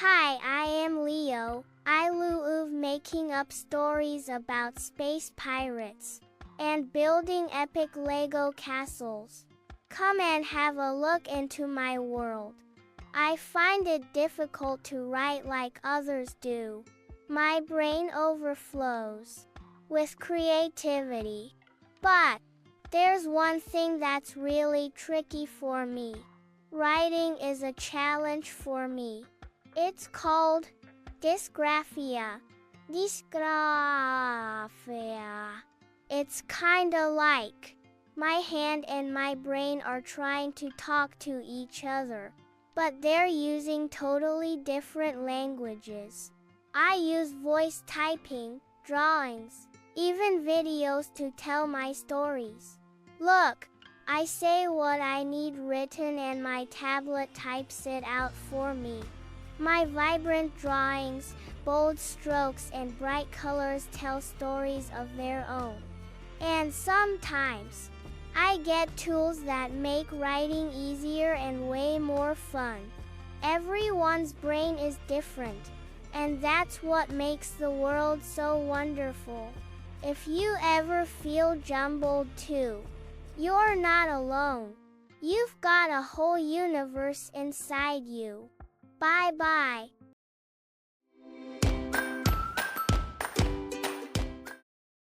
Hi, I am Leo. I love making up stories about space pirates and building epic Lego castles. Come and have a look into my world. I find it difficult to write like others do. My brain overflows with creativity. But there's one thing that's really tricky for me. Writing is a challenge for me. It's called dysgraphia. Dysgraphia. It's kinda like my hand and my brain are trying to talk to each other, but they're using totally different languages. I use voice typing, drawings, even videos to tell my stories. Look, I say what I need written and my tablet types it out for me. My vibrant drawings, bold strokes, and bright colors tell stories of their own. And sometimes, I get tools that make writing easier and way more fun. Everyone's brain is different, and that's what makes the world so wonderful. If you ever feel jumbled too, you're not alone. You've got a whole universe inside you. Bye-bye.